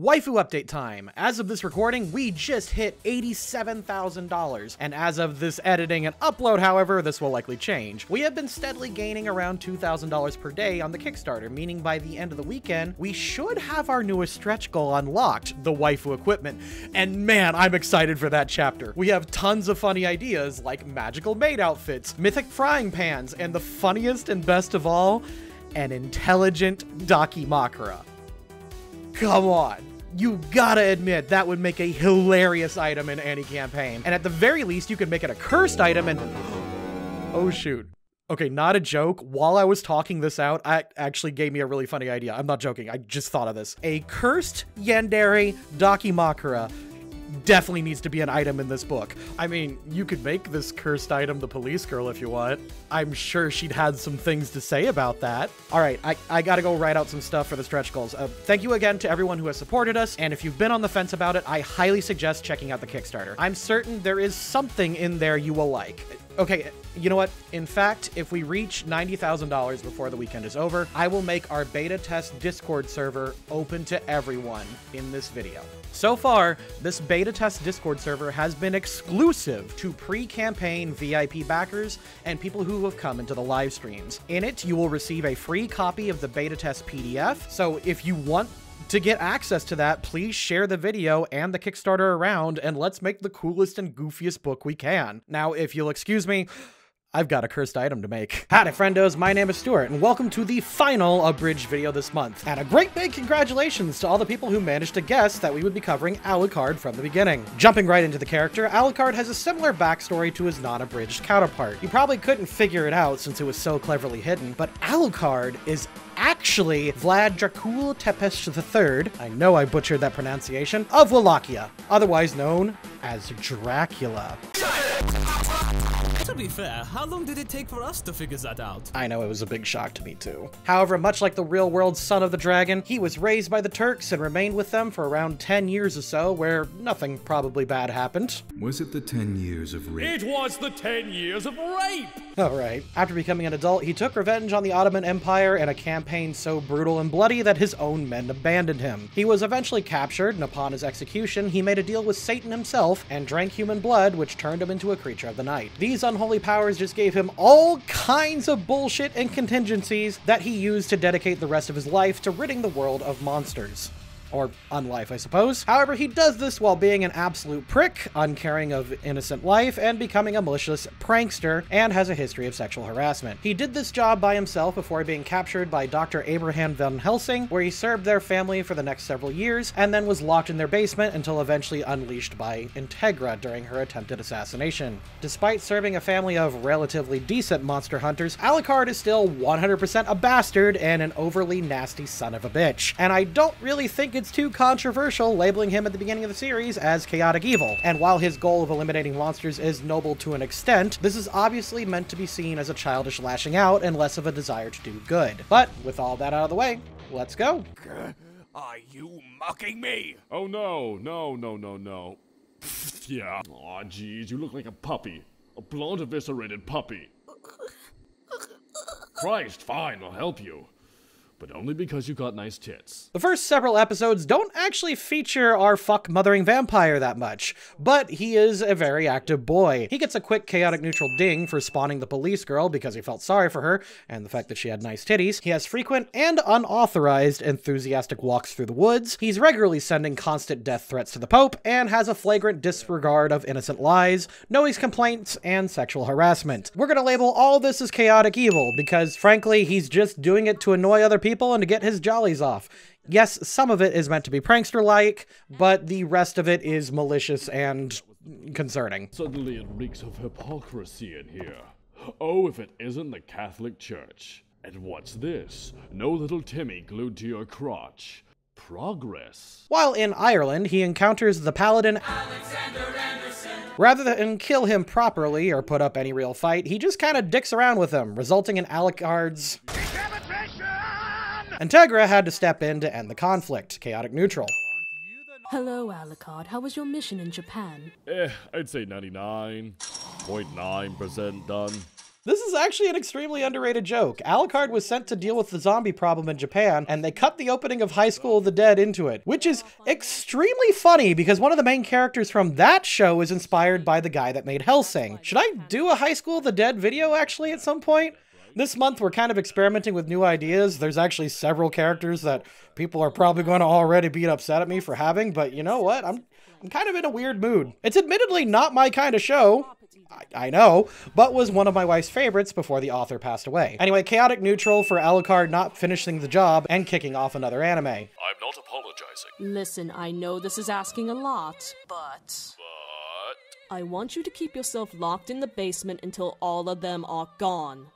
Waifu update time. As of this recording, we just hit $87,000. And as of this editing and upload, however, this will likely change. We have been steadily gaining around $2,000 per day on the Kickstarter, meaning by the end of the weekend, we should have our newest stretch goal unlocked, the waifu equipment. And man, I'm excited for that chapter. We have tons of funny ideas like magical maid outfits, mythic frying pans, and the funniest and best of all, an intelligent Dakimakura. Come on. You gotta admit, that would make a hilarious item in any campaign. And at the very least, you could make it a cursed item and... Oh shoot. Okay, not a joke. While I was talking this out, it actually gave me a really funny idea. I'm not joking. I just thought of this. A cursed yandere Dakimakura definitely needs to be an item in this book. I mean, you could make this cursed item the police girl if you want. I'm sure she'd had some things to say about that. All right, I gotta go write out some stuff for the stretch goals. Thank you again to everyone who has supported us, and if you've been on the fence about it, I highly suggest checking out the Kickstarter. I'm certain there is something in there you will like. Okay, you know what? In fact, if we reach $90,000 before the weekend is over, I will make our beta test Discord server open to everyone in this video. So far, this beta test Discord server has been exclusive to pre-campaign VIP backers and people who have come into the live streams. In it, you will receive a free copy of the beta test PDF. So if you want to get access to that, please share the video and the Kickstarter around, and let's make the coolest and goofiest book we can. Now, if you'll excuse me, I've got a cursed item to make. Howdy friendos, my name is Stuart, and welcome to the final Abridged video this month. And a great big congratulations to all the people who managed to guess that we would be covering Alucard from the beginning. Jumping right into the character, Alucard has a similar backstory to his non-abridged counterpart. You probably couldn't figure it out since it was so cleverly hidden, but Alucard is actually Vlad Dracula Tepesh III, I know I butchered that pronunciation, of Wallachia, otherwise known as Dracula. To be fair, how long did it take for us to figure that out? I know, it was a big shock to me too. However, much like the real-world son of the dragon, he was raised by the Turks and remained with them for around 10 years or so, where nothing probably bad happened. Was it the 10 years of rape? It was the 10 years of rape! Alright. After becoming an adult, he took revenge on the Ottoman Empire in a campaign so brutal and bloody that his own men abandoned him. He was eventually captured, and upon his execution, he made a deal with Satan himself and drank human blood, which turned him into a creature of the night. These unholy powers just gave him all kinds of bullshit and contingencies that he used to dedicate the rest of his life to ridding the world of monsters. Or unlife, I suppose. However, he does this while being an absolute prick, uncaring of innocent life, and becoming a malicious prankster, and has a history of sexual harassment. He did this job by himself before being captured by Dr. Abraham von Hellsing, where he served their family for the next several years, and then was locked in their basement until eventually unleashed by Integra during her attempted assassination. Despite serving a family of relatively decent monster hunters, Alucard is still 100% a bastard and an overly nasty son of a bitch. And I don't really think it's too controversial labeling him at the beginning of the series as chaotic evil. And while his goal of eliminating monsters is noble to an extent, this is obviously meant to be seen as a childish lashing out and less of a desire to do good. But with all that out of the way, let's go. Are you mocking me? Oh no, no. Yeah. Aw, geez, you look like a puppy. A blonde eviscerated puppy. Christ, fine, I'll help you. But only because you got nice tits. The first several episodes don't actually feature our fuck-mothering vampire that much, but he is a very active boy. He gets a quick chaotic neutral ding for spawning the police girl because he felt sorry for her, and the fact that she had nice titties. He has frequent and unauthorized enthusiastic walks through the woods. He's regularly sending constant death threats to the Pope, and has a flagrant disregard of innocent lies, noise complaints, and sexual harassment. We're gonna label all this as chaotic evil, because frankly, he's just doing it to annoy other people and to get his jollies off. Yes, some of it is meant to be prankster-like, but the rest of it is malicious and concerning. Suddenly it reeks of hypocrisy in here. Oh, if it isn't the Catholic Church. And what's this? No little Timmy glued to your crotch. Progress. While in Ireland, he encounters the paladin Alexander Anderson. Rather than kill him properly or put up any real fight, he just kind of dicks around with him, resulting in Alucard's Integra had to step in to end the conflict. Chaotic neutral. Hello, Alucard. How was your mission in Japan? I'd say 99.9% done. This is actually an extremely underrated joke. Alucard was sent to deal with the zombie problem in Japan, and they cut the opening of High School of the Dead into it, which is extremely funny because one of the main characters from that show is inspired by the guy that made Hellsing. Should I do a High School of the Dead video actually at some point? This month we're kind of experimenting with new ideas. There's actually several characters that people are probably going to already be upset at me for having, but you know what? I'm kind of in a weird mood. It's admittedly not my kind of show. I know, but was one of my wife's favorites before the author passed away. Anyway, chaotic neutral for Alucard not finishing the job and kicking off another anime. I'm not apologizing. Listen, I know this is asking a lot, but I want you to keep yourself locked in the basement until all of them are gone.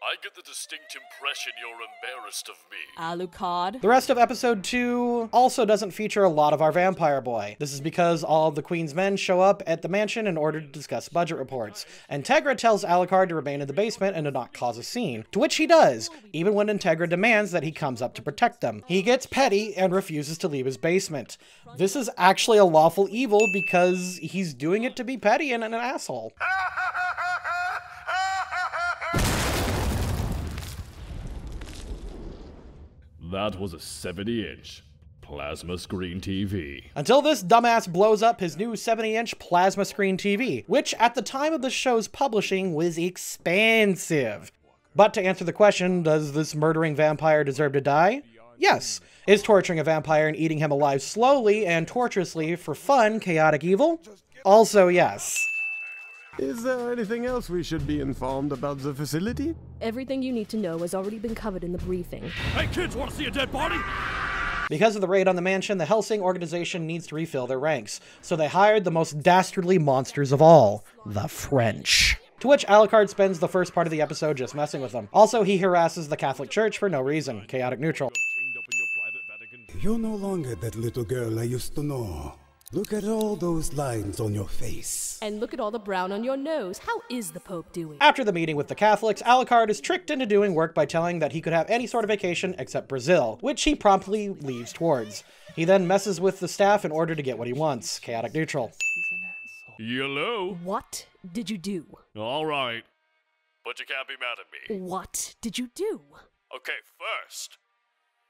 I get the distinct impression you're embarrassed of me. Alucard. The rest of episode 2 also doesn't feature a lot of our vampire boy. This is because all of the Queen's men show up at the mansion in order to discuss budget reports. Integra tells Alucard to remain in the basement and to not cause a scene, to which he does, even when Integra demands that he comes up to protect them. He gets petty and refuses to leave his basement. This is actually a lawful evil because he's doing it to be petty and an asshole. That was a 70-inch plasma screen TV. Until this dumbass blows up his new 70-inch plasma screen TV, which at the time of the show's publishing was expensive. But to answer the question, does this murdering vampire deserve to die? Yes. Is torturing a vampire and eating him alive slowly and torturously for fun chaotic evil? Also yes. Is there anything else we should be informed about the facility? Everything you need to know has already been covered in the briefing. Hey kids, wanna see a dead body? Because of the raid on the mansion, the Hellsing organization needs to refill their ranks, so they hired the most dastardly monsters of all, the French. To which Alucard spends the first part of the episode just messing with them. Also, he harasses the Catholic Church for no reason, chaotic neutral. You're no longer that little girl I used to know. Look at all those lines on your face. And look at all the brown on your nose. How is the Pope doing? After the meeting with the Catholics, Alucard is tricked into doing work by telling that he could have any sort of vacation except Brazil, which he promptly leaves towards. He then messes with the staff in order to get what he wants, chaotic neutral. Hello? What did you do? All right. But you can't be mad at me. What did you do? Okay, first,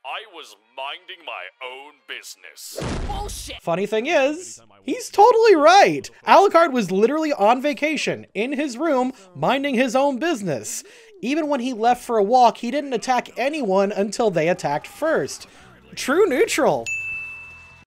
I was minding my own business. Bullshit! Funny thing is, he's totally right. Alucard was literally on vacation, in his room, minding his own business. Even when he left for a walk, he didn't attack anyone until they attacked first. True neutral.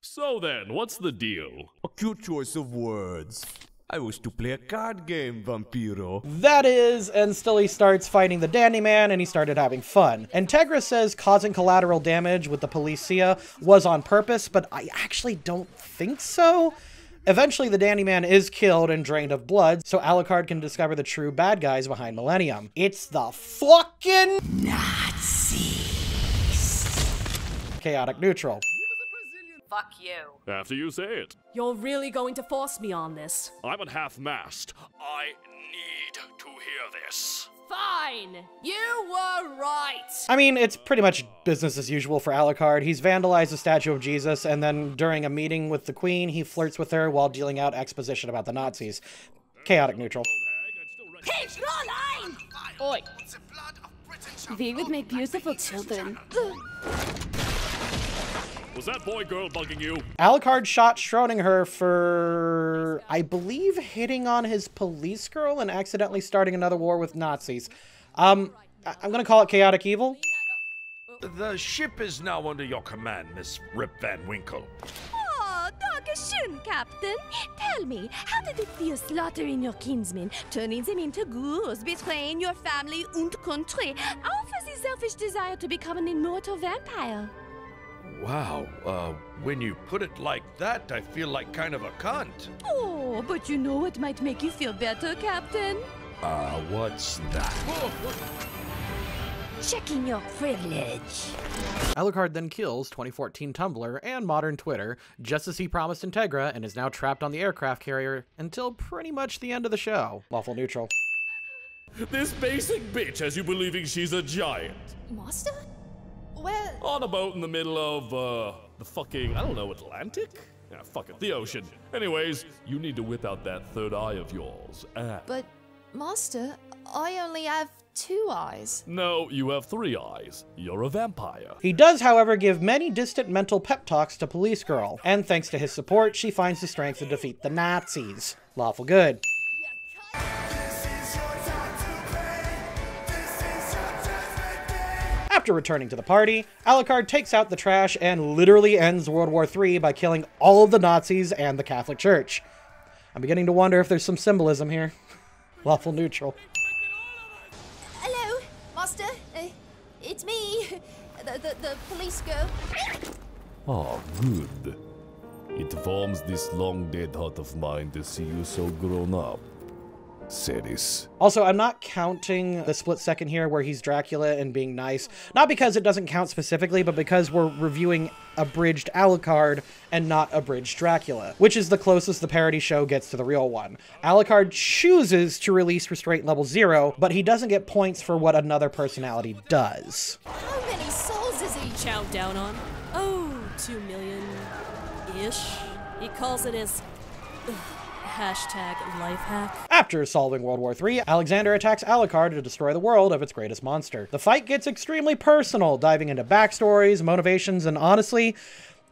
So then, what's the deal? A cute choice of words. I wish to play a card game, Vampiro. That is, and still he starts fighting the Dandy Man and he started having fun. Integra says causing collateral damage with the Policia was on purpose, but I actually don't think so. Eventually the Dandy Man is killed and drained of blood, so Alucard can discover the true bad guys behind Millennium. It's the fucking Nazis! Chaotic neutral. Fuck you. After you say it. You're really going to force me on this? I'm at half-mast. I need to hear this. Fine! You were right! I mean, it's pretty much business as usual for Alucard. He's vandalized the statue of Jesus, and then during a meeting with the Queen, he flirts with her while dealing out exposition about the Nazis. Chaotic neutral. Hey, Fräulein! Oi. They would make beautiful children. Was that boy-girl bugging you? Alucard shot Schrodinger for, I believe, hitting on his police girl and accidentally starting another war with Nazis. I'm gonna call it chaotic evil. The ship is now under your command, Miss Rip Van Winkle. Oh, Dankeschön, Captain. Tell me, how did it feel slaughtering your kinsmen, turning them into ghouls, betraying your family and country, all for the selfish desire to become an immortal vampire? Wow, when you put it like that, I feel like kind of a cunt. Oh, but you know what might make you feel better, Captain? What's that? Checking your privilege. Alucard then kills 2014 Tumblr and modern Twitter, just as he promised Integra, and is now trapped on the aircraft carrier until pretty much the end of the show. Lawful neutral. This basic bitch has you believing she's a giant. Master? Well... On a boat in the middle of, the fucking, I don't know, Atlantic? Yeah, fuck it, the ocean. Anyways, you need to whip out that third eye of yours. But, Master, I only have 2 eyes. No, you have 3 eyes. You're a vampire. He does, however, give many distant mental pep talks to Police Girl, and thanks to his support, she finds the strength to defeat the Nazis. Lawful good. After returning to the party, Alucard takes out the trash and literally ends World War III by killing all of the Nazis and the Catholic Church. I'm beginning to wonder if there's some symbolism here. Lawful neutral. Hello, Master. It's me, the police girl. Oh, good. It warms this long-dead heart of mine to see you so grown up. Ceres. Also, I'm not counting the split second here where he's Dracula and being nice. Not because it doesn't count specifically, but because we're reviewing Abridged Alucard and not Abridged Dracula, which is the closest the parody show gets to the real one. Alucard chooses to release Restraint Level 0, but he doesn't get points for what another personality does. How many souls is he Chow down on? Oh, 2 million-ish. He calls it his hashtag life hack. After solving World War III, Alexander attacks Alucard to destroy the world of its greatest monster. The fight gets extremely personal, diving into backstories, motivations, and honestly,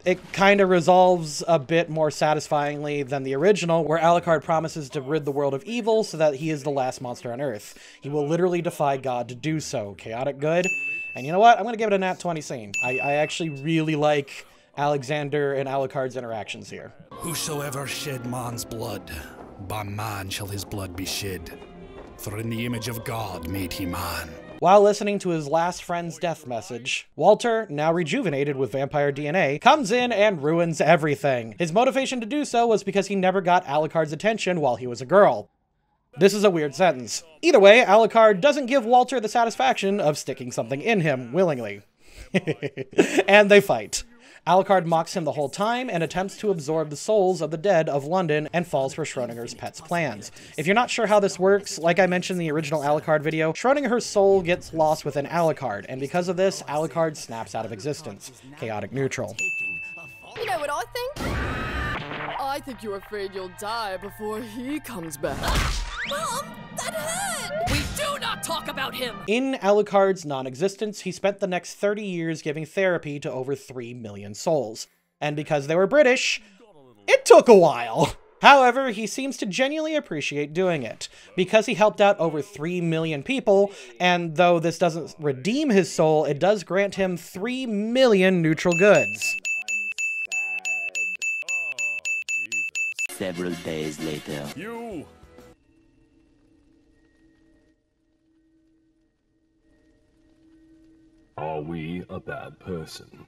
it kind of resolves a bit more satisfyingly than the original, where Alucard promises to rid the world of evil so that he is the last monster on Earth. He will literally defy God to do so. Chaotic good. And you know what? I'm going to give it a nat 20 scene. I actually really like Alexander and Alucard's interactions here. Whosoever shed man's blood, by man shall his blood be shed. For in the image of God made he man. While listening to his last friend's death message, Walter, now rejuvenated with vampire DNA, comes in and ruins everything. His motivation to do so was because he never got Alucard's attention while he was a girl. This is a weird sentence. Either way, Alucard doesn't give Walter the satisfaction of sticking something in him willingly. And they fight. Alucard mocks him the whole time and attempts to absorb the souls of the dead of London and falls for Schrodinger's pet's plans. If you're not sure how this works, like I mentioned in the original Alucard video, Schrodinger's soul gets lost within Alucard, and because of this, Alucard snaps out of existence. Chaotic neutral. You know what I think? I think you're afraid you'll die before he comes back. Mom, that hurt! We do not talk about him! In Alucard's non-existence, he spent the next 30 years giving therapy to over 3 million souls. And because they were British, it took a while. However, he seems to genuinely appreciate doing it, because he helped out over 3 million people, and though this doesn't redeem his soul, it does grant him 3 million neutral goods. Several days later. You! Are we a bad person?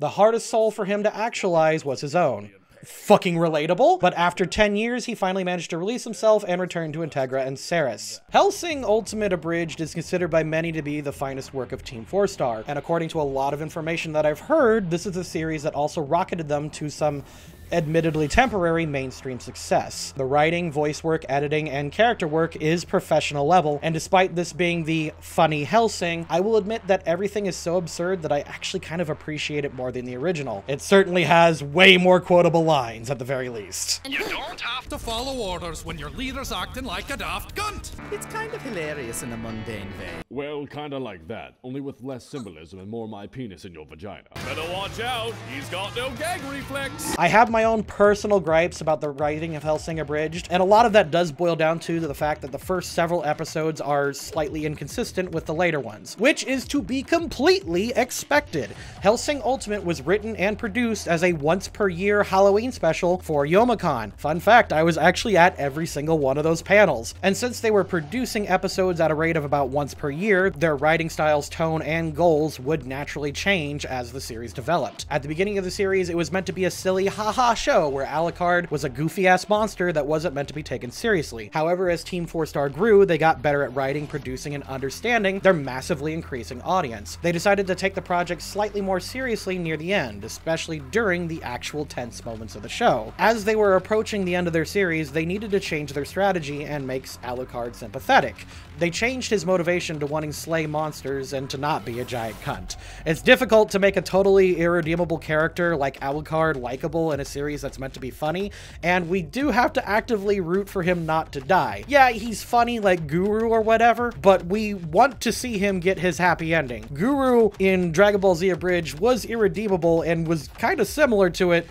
The hardest soul for him to actualize was his own. Fucking relatable, but after 10 years, he finally managed to release himself and return to Integra and Ceres. Hellsing Ultimate Abridged is considered by many to be the finest work of Team 4-Star, and according to a lot of information that I've heard, this is a series that also rocketed them to some admittedly temporary mainstream success. The writing, voice work, editing, and character work is professional level, and despite this being the funny Hellsing, I will admit that everything is so absurd that I actually kind of appreciate it more than the original. It certainly has way more quotable lines, at the very least. You don't have to follow orders when your leader's acting like a daft cunt. It's kind of hilarious in a mundane vein. Well, kinda like that, only with less symbolism and more my penis in your vagina. Better watch out, he's got no gag reflex. I have my own personal gripes about the writing of Hellsing Abridged, and a lot of that does boil down to the fact that the first several episodes are slightly inconsistent with the later ones, which is to be completely expected. Hellsing Ultimate was written and produced as a once-per-year Halloween special for Youmacon. Fun fact, I was actually at every single one of those panels, and since they were producing episodes at a rate of about once per year, their writing styles, tone, and goals would naturally change as the series developed. At the beginning of the series, it was meant to be a silly haha show where Alucard was a goofy-ass monster that wasn't meant to be taken seriously. However, as Team 4-Star grew, they got better at writing, producing, and understanding their massively increasing audience. They decided to take the project slightly more seriously near the end, especially during the actual tense moments of the show. As they were approaching the end of their series, they needed to change their strategy and make Alucard sympathetic. They changed his motivation to wanting to slay monsters and to not be a giant cunt. It's difficult to make a totally irredeemable character like Alucard likable in a series series that's meant to be funny, and we do have to actively root for him not to die. Yeah, he's funny like Guru or whatever, but we want to see him get his happy ending. Guru in Dragon Ball Z Abridged was irredeemable and was kind of similar to it,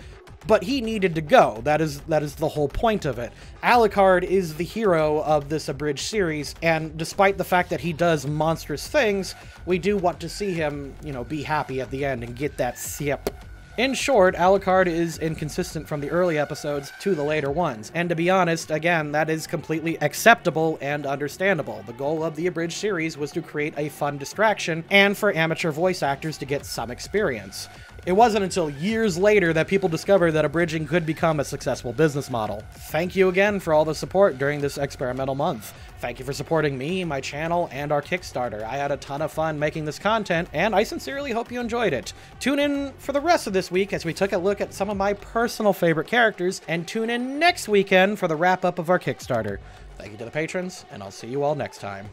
but he needed to go. That is the whole point of it. Alucard is the hero of this Abridged series, and despite the fact that he does monstrous things, we do want to see him, you know, be happy at the end and get that sip. In short, Alucard is inconsistent from the early episodes to the later ones, and to be honest, again, that is completely acceptable and understandable. The goal of the Abridged series was to create a fun distraction, and for amateur voice actors to get some experience. It wasn't until years later that people discovered that abridging could become a successful business model. Thank you again for all the support during this experimental month. Thank you for supporting me, my channel, and our Kickstarter. I had a ton of fun making this content, and I sincerely hope you enjoyed it. Tune in for the rest of this week as we took a look at some of my personal favorite characters, and tune in next weekend for the wrap-up of our Kickstarter. Thank you to the patrons, and I'll see you all next time.